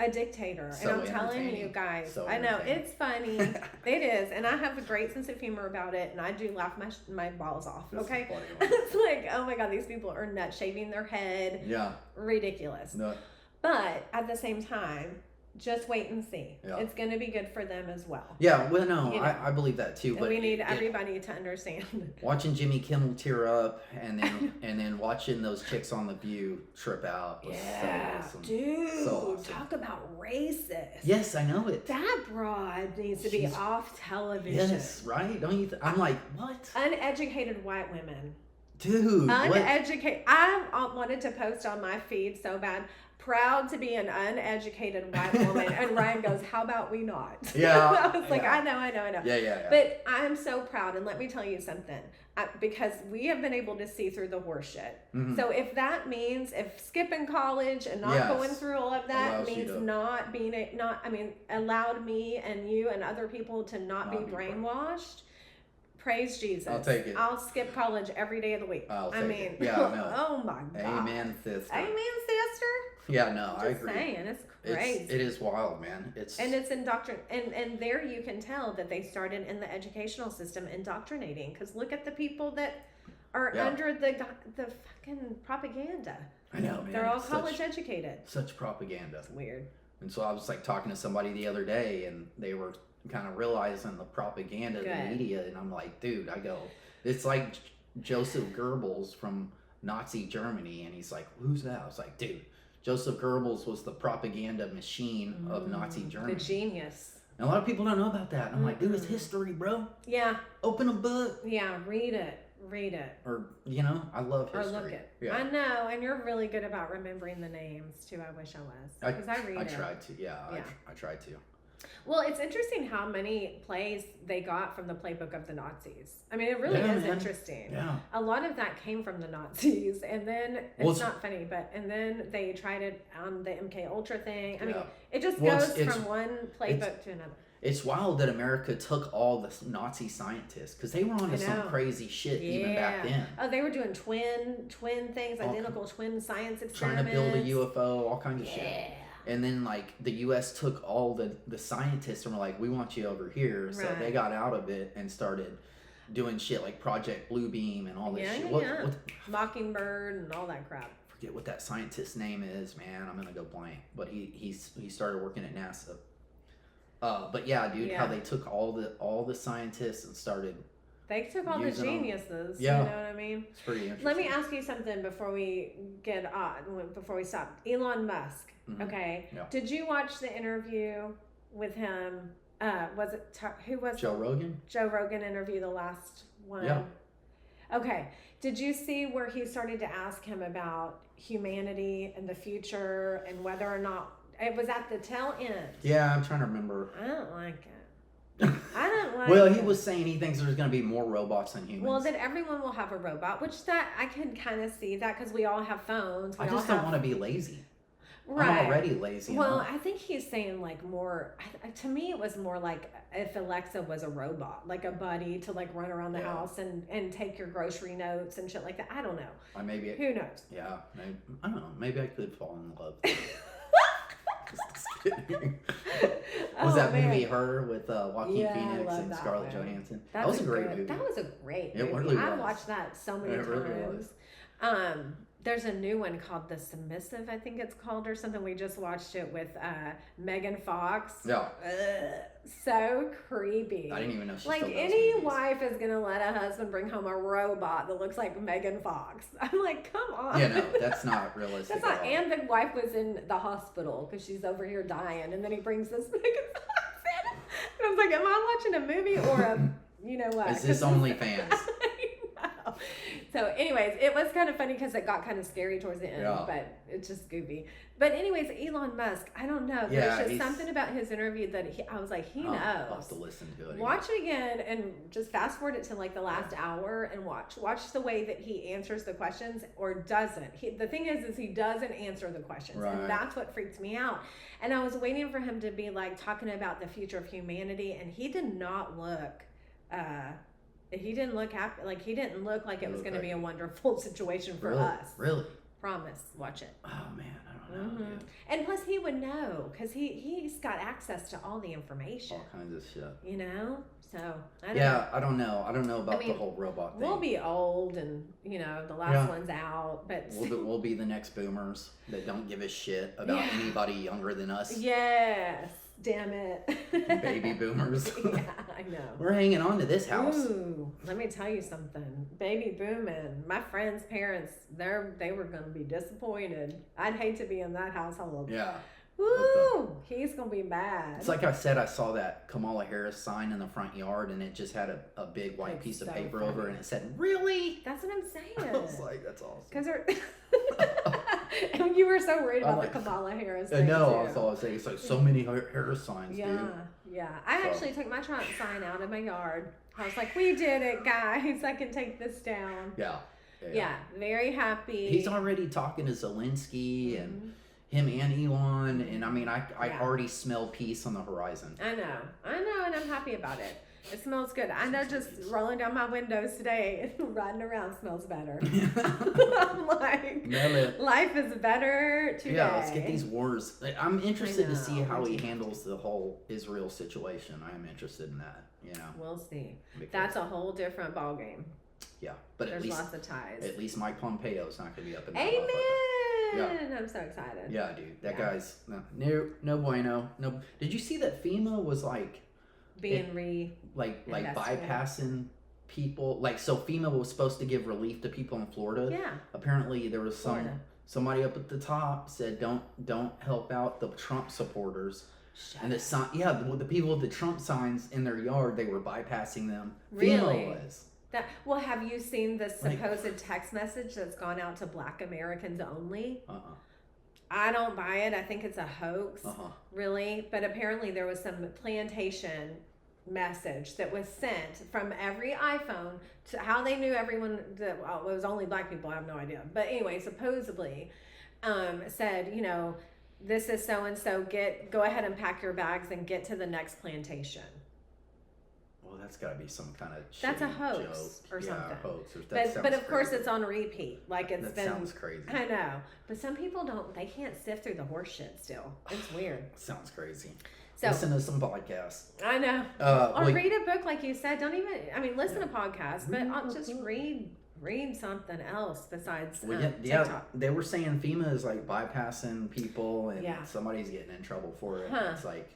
a dictator. So and I'm telling you guys, I know it's funny. It is. And I have a great sense of humor about it. And I do laugh my balls off. Okay. It's like, oh my God, these people are nuts, shaving their head. Yeah. Ridiculous. No. But at the same time, just wait and see. Yeah. It's going to be good for them as well. Yeah, well, no, I believe that too. But we need everybody to understand. Watching Jimmy Kimmel tear up, and then watching those chicks on The View trip out was so awesome. Dude, so awesome. Talk about racist. Yes, I know it. That broad needs to be off television. Yes, right? Don't you? I'm like, what? Uneducated white women. Dude, uneducated. I wanted to post on my feed so bad. Proud to be an uneducated white woman. And Ryan goes, how about we not? Yeah. I was like, I know. Yeah. But I'm so proud. And let me tell you something. Because we have been able to see through the horse shit. Mm-hmm. So if that means, if skipping college and not going through all of that means allowed me and you and other people to not be brainwashed. Praise Jesus. I'll take it. I'll skip college every day of the week. I'll take it. Yeah, no. Oh my God. Amen, sister. Amen, sister. Yeah, no, I agree. Saying, it's crazy. It is wild, man. It's indoctrination, and there you can tell that they started in the educational system indoctrinating. Because look at the people that are under the fucking propaganda. I know, man. They're all college educated. Such propaganda. It's weird. And so I was like talking to somebody the other day, and they were kind of realizing the propaganda of the media, and I'm like, dude, it's like Joseph Goebbels from Nazi Germany, and he's like, who's that? I was like, dude, Joseph Goebbels was the propaganda machine of Nazi Germany. The genius. And a lot of people don't know about that. And I'm like, dude, it's history, bro. Yeah. Open a book. Yeah, read it. Or, I love history. Or look it. Yeah. I know, and you're really good about remembering the names, too. I wish I was. Because I read it. I tried to, I tried to. Well, it's interesting how many plays they got from the playbook of the Nazis. I mean, it really is interesting. Yeah. A lot of that came from the Nazis, and then it's not funny, and then they tried it on the MK Ultra thing. I mean, it just goes from one playbook to another. It's wild that America took all the Nazi scientists because they were onto some crazy shit even back then. Oh, they were doing twin things, identical twin science experiments. Trying to build a UFO, all kinds of shit. And then, the U.S. took all the scientists and were like, we want you over here. So they got out of it and started doing shit like Project Bluebeam and all this shit. What, Mockingbird and all that crap. Forget what that scientist's name is, man. I'm going to go blank. But he started working at NASA. But yeah, dude, how they took all the scientists and started... They took all the geniuses. Yeah. You know what I mean? It's pretty interesting. Let me ask you something before we stop. Elon Musk. Mm-hmm. Okay. Yeah. Did you watch the interview with him? Who was Joe Rogan? Joe Rogan interview, the last one. Yeah. Okay. Did you see where he started to ask him about humanity and the future and whether or not it was at the tail end? Yeah, I'm trying to remember. I don't like it. I don't like Well, he was saying he thinks there's going to be more robots than humans. Well, that everyone will have a robot, which I can kind of see that because we all have phones. I just don't want to be lazy. Right. I'm already lazy. Well, I think he's saying more, to me it was more like if Alexa was a robot, like a buddy to run around the house and take your grocery notes and shit like that. I don't know. Who knows? Yeah. I don't know. Maybe I could fall in love. Just kidding. Was that movie Her with Joaquin Phoenix and Scarlett Johansson? That was a great movie. That was a great movie. It really was. I watched that so many times. Really was. There's a new one called The Submissive, I think it's called, or something. We just watched it with Megan Fox. Yeah. So creepy. I didn't even know she any wife is going to let a husband bring home a robot that looks like Megan Fox. I'm like, come on. Yeah, no, that's not realistic. That's not. And the wife was in the hospital because she's over here dying, and then he brings this Megan Fox in. And I was like, am I watching a movie or a, you know what? Is this OnlyFans? I know. So anyways, it was kind of funny because it got kind of scary towards the end, but it's just goofy. But anyways, Elon Musk, I don't know. There's just something about his interview that I was like, he knows. I'll have to listen to it. Watch it again and just fast forward it to like the last hour and watch the way that he answers the questions or doesn't. The thing is he doesn't answer the questions, and that's what freaks me out. And I was waiting for him to be like talking about the future of humanity, and he did not look. He didn't look happy. Like he didn't look like it was going to be a wonderful situation for us. Really? Promise. Watch it. Oh man, I don't know. Dude. And plus, he would know because he's got access to all the information. All kinds of shit. You know. So I don't know. I don't know about the whole robot thing. We'll be old, and the last one's out, but we'll be the next boomers that don't give a shit about anybody younger than us. Yes. Damn it. Baby boomers. Yeah, I know. We're hanging on to this house. Ooh, let me tell you something. Baby booming. My friends' parents, they were going to be disappointed. I'd hate to be in that household. Yeah. Woo! He's going to be mad. It's like I said, I saw that Kamala Harris sign in the front yard, and it just had a big white piece of paper over it, and it said, "Really?" That's what I'm saying. I was like, that's awesome. Because you were so worried about the Kamala Harris thing. I know. That's all I was saying. It's like so many Harris signs, dude. Yeah. I actually took my Trump sign out of my yard. I was like, we did it, guys. I can take this down. Yeah. Very happy. He's already talking to Zelensky and him and Elon, and I mean, I already smell peace on the horizon. I know, and I'm happy about it. It smells good. I know just rolling down my windows today and riding around smells better. I'm like, life is better today. Yeah, let's get these wars. I'm interested to see how he handles the whole Israel situation. I am interested in that, We'll see. That's a whole different ballgame. Yeah, but there's lots of ties. At least Mike Pompeo's not going to be up in that. Amen. Yeah. I'm so excited. Yeah, dude. That guy's no bueno. No. Did you see that FEMA was like being bypassing people? Like, so FEMA was supposed to give relief to people in Florida. Yeah. Apparently there was somebody up at the top said don't help out the Trump supporters. And the people with the Trump signs in their yard, they were bypassing them. Really? FEMA was. Have you seen the supposed text message that's gone out to Black Americans only? I don't buy it. I think it's a hoax, really. But apparently there was some plantation message that was sent from every iPhone to how they knew everyone that it was only Black people. I have no idea. But anyway, supposedly said, this is so-and-so. Go ahead and pack your bags and get to the next plantation. Well, that's got to be some kind of that's a hoax joke. Or something. Hoax. But of course it's on repeat. Like that sounds crazy. I know, but some people they can't sift through the horse shit still. It's weird. Sounds crazy. So, listen to some podcasts. I know. Or read a book, like you said. Listen to podcasts, but I'll just read something else besides TikTok. They were saying FEMA is like bypassing people, and somebody's getting in trouble for it. It's like.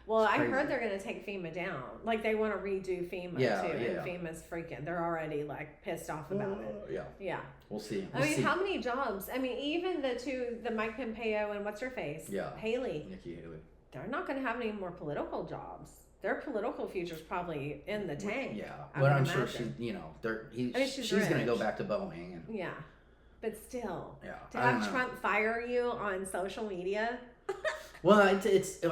Well, I heard they're going to take FEMA down. Like, they want to redo FEMA, too. And FEMA's freaking, they're already, like, pissed off about it. Yeah. We'll see. How many jobs? I mean, even the Mike Pompeo and what's her face? Yeah. Haley. Nikki Haley. They're not going to have any more political jobs. Their political future's probably in the tank. Yeah. Well, I'm sure she's going to go back to Boeing. Yeah. But still. Yeah. To have Trump fire you on social media... Well, it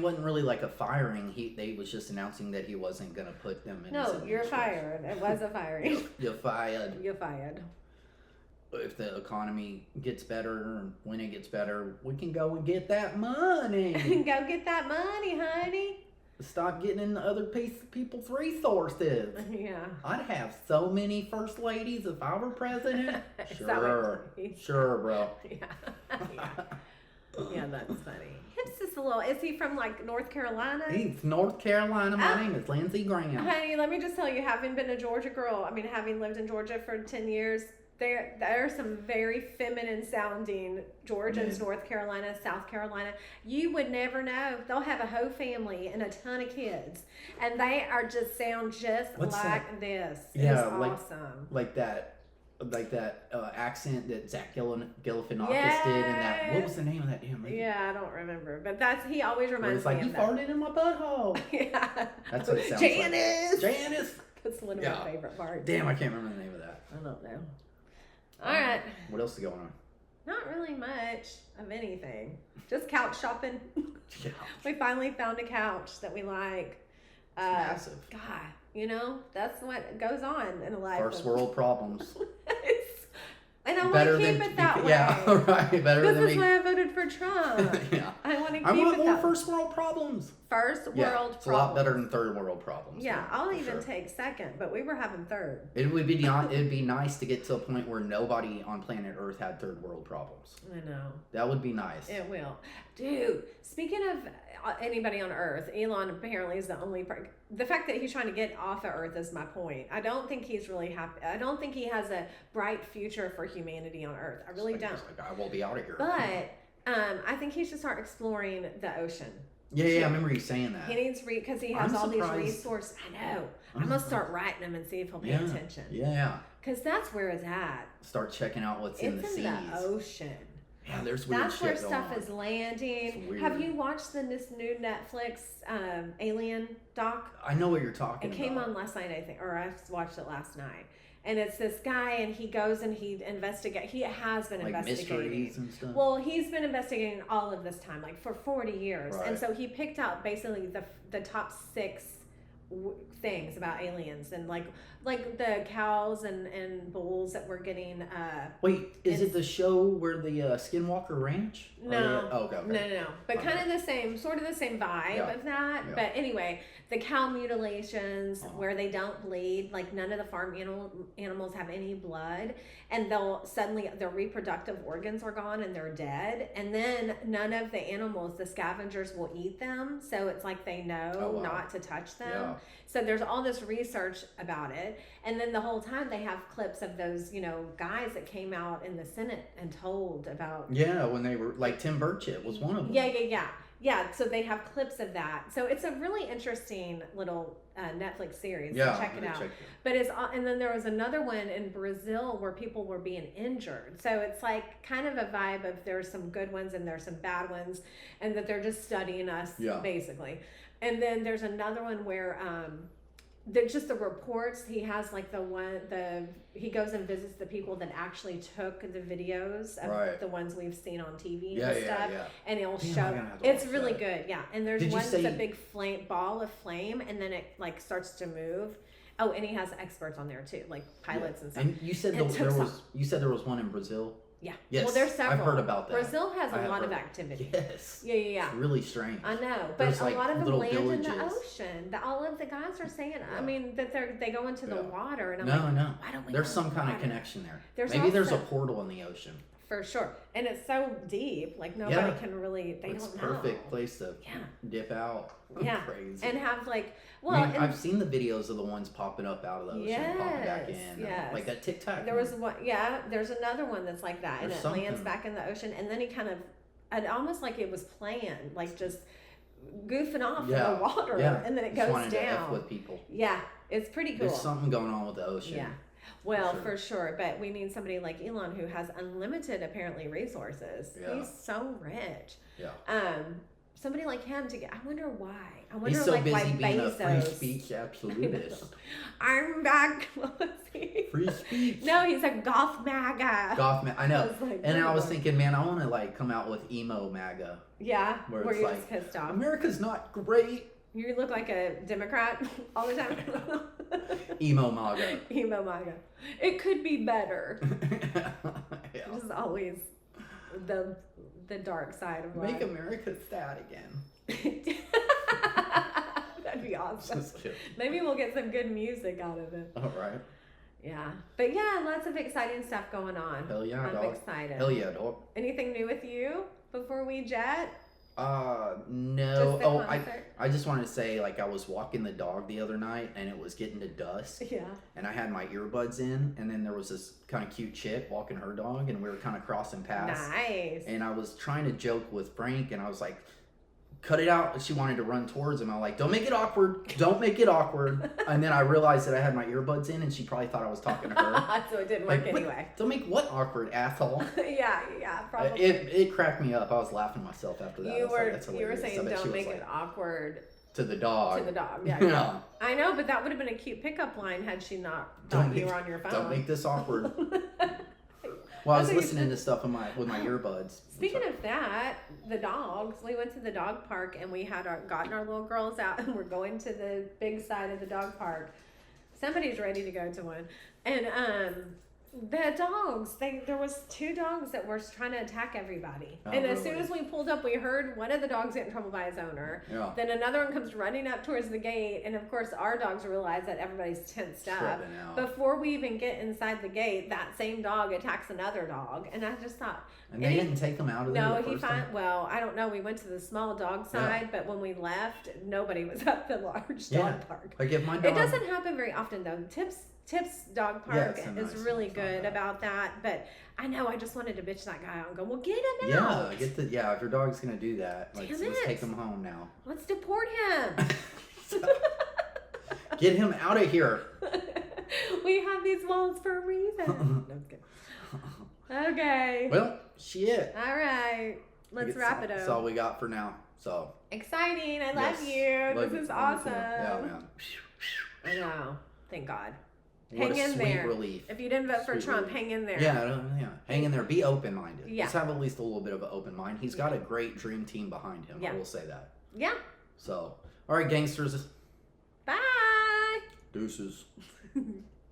wasn't really like a firing. They was just announcing that he wasn't going to put them in. No, you're fired. It was a firing. You're fired. You're fired. If the economy gets better, and when it gets better, we can go and get that money. Go get that money, honey. Stop getting into other people's resources. Yeah. I'd have so many first ladies if I were president. Sure, bro. Yeah. Yeah, that's funny. Hips is is he from like North Carolina? He's North Carolina. My name is Lindsey Graham. Honey, let me just tell you, having been a Georgia girl, having lived in Georgia for 10 years, there are some very feminine sounding Georgians, North Carolina, South Carolina. You would never know. They'll have a whole family and a ton of kids, and they sound just this. Yeah, it's awesome. Like that accent that Zach Galifianakis did, and that, what was the name of that damn movie? Yeah, I don't remember, but he always reminds me of that. It's like, you farted in my butthole. Yeah. That's what it sounds Janice! like. Janice! That's one of my favorite parts. Damn, I can't remember the name of that. I don't know. All right. What else is going on? Not really much of anything. Just couch shopping. Yeah. We finally found a couch that we like. It's massive. God, that's what goes on in a life. First world problems. And I want to keep it that way. Yeah, right. Better than This is why I voted for Trump. Yeah. I want to keep I want it more that first world problems. First world problems. It's a lot better than third world problems. Yeah, I'll even take second, but we were having third. It'd be nice to get to a point where nobody on planet Earth had third world problems. I know. That would be nice. It will. Dude, speaking of anybody on Earth, Elon apparently is the only the fact that he's trying to get off of Earth is my point. I don't think he's really happy. I don't think he has a bright future for humanity on Earth. I really don't. I will be out of here. But I think he should start exploring the ocean. Yeah, I remember you saying that. He needs because he has all these resources. I know. I'm gonna start writing them and see if he'll pay attention. Yeah. Because that's where it's at. Start checking out what's in the seas. It's in the ocean. Yeah, there's weird That's shit where going stuff on. is landing. Have you watched this new Netflix Alien doc? I know what you're talking about. It came on last night, I think, or I watched it last night. And it's this guy, and he goes and he investigates. He has been investigating. Mysteries and stuff? Well, he's been investigating all of this time, like for 40 years. Right. And so he picked out basically the top 6 things about aliens, and like the cows and bulls that were getting wait, is it the show where the Skinwalker Ranch? No. Okay. No. But kind of the same, sort of the same vibe of that. Yeah. But anyway, the cow mutilations where they don't bleed, like none of the farm animals have any blood, and they'll suddenly their reproductive organs are gone and they're dead, and then none of the animals, the scavengers, will eat them, so it's like they know not to touch them. Yeah. So there's all this research about it, and then the whole time they have clips of those guys that came out in the Senate and told about when they were like Tim Burchett was one of them. Yeah, so they have clips of that. So it's a really interesting little Netflix series. Yeah, so check it out. But and then there was another one in Brazil where people were being injured. So it's like kind of a vibe of there's some good ones and there's some bad ones, and that they're just studying us basically. And then there's another one where just the reports, he has like he goes and visits the people that actually took the videos of the ones we've seen on TV and stuff. And it'll show. It's really good. Yeah. And there's one that's a big ball of flame, and then it like starts to move. Oh, and he has experts on there too, like pilots and stuff. And you said there was one in Brazil. Yeah. Yes. Well, there's several. I've heard about that. Brazil has a lot of activity. Yes. Yeah. It's really strange. I know, but a lot of them land in the ocean. All of the guys are saying, I mean, that they go into the water, and I'm no. Why don't we? There's some kind of connection there. Maybe there's a portal in the ocean. For sure, and it's so deep, like nobody can really. It's don't know. Perfect place to dip out. Crazy. And have like. Well, I mean, I've seen the videos of the ones popping up out of the ocean, and popping back in. Yes. Like that TikTok. There was one, there's another one that's like that, and it lands back in the ocean, and then he kind of, almost like it was planned, like just goofing off in the water, and then it goes down. To F with people. Yeah, it's pretty cool. There's something going on with the ocean. Yeah. Well, for sure, but we need somebody like Elon who has unlimited, apparently, resources. Yeah. He's so rich. Yeah. Somebody like him to get. I wonder why. I wonder He's so like busy why being Bezos. a free speech absolutist. I'm back. What was he? Free speech. No, he's a goth MAGA. Goth MAGA. I know. I was thinking, man, I want to like come out with emo MAGA. Yeah. Where you're like, just pissed off. America's not great. You look like a Democrat all the time. Emo MAGA. Emo MAGA. It could be better. This is always the dark side of life. Make America sad again. That'd be awesome. Maybe we'll get some good music out of it. All right. Yeah. But yeah, lots of exciting stuff going on. Hell yeah, I'm dog. excited. Hell yeah, dog. Anything new with you before we jet? No. I just wanted to say, like, I was walking the dog the other night, and it was getting to dusk. Yeah. And I had my earbuds in, and then there was this kind of cute chick walking her dog, and we were kind of crossing paths. Nice. And I was trying to joke with Frank, and I was like, cut it out. She wanted to run towards him. I was like, don't make it awkward. Don't make it awkward. And then I realized that I had my earbuds in, and she probably thought I was talking to her. So it didn't work anyway. Don't make what awkward, asshole? Yeah, probably. It cracked me up. I was laughing myself after that. You were saying don't make it awkward to the dog. To the dog, yeah. I know, but that would have been a cute pickup line had she not thought you were on your phone. Don't make this awkward. Well, I was listening to stuff with my earbuds. Speaking of that, the dogs, we went to the dog park and we had gotten our little girls out and we're going to the big side of the dog park. Somebody's ready to go to one. And the dogs, there was 2 dogs that were trying to attack everybody. Oh, and as really? soon as we pulled up, we heard one of the dogs get in trouble by his owner. Yeah. Then another one comes running up towards the gate. And of course, our dogs realize that everybody's tensed up. Tripping out. Before we even get inside the gate, that same dog attacks another dog. And I just thought... And they didn't take him out of there No, the first time? well, I don't know. We went to the small dog side, but when we left, nobody was at the large dog park. Like if my dog... It doesn't happen very often, though. Tips Dog Park it's a is nice really one, good about that. But I know I just wanted to bitch that guy out and go, well, get him Yeah, out. if your dog's going to do that, let's take him home now. Let's deport him. Get him out of here. We have these walls for a reason. No, I'm kidding. Okay. Well, shit. All right. Let's wrap it up. That's all we got for now. So exciting. I love you. This is awesome. Yeah, man. I know. Thank God. What hang a in sweet there. relief. If you didn't vote for Sweet Trump, relief. hang in there. Yeah, hang in there. Be open-minded. Yeah. Let's have at least a little bit of an open mind. He's got a great dream team behind him. Yeah. I will say that. Yeah. So, all right, gangsters. Bye. Deuces.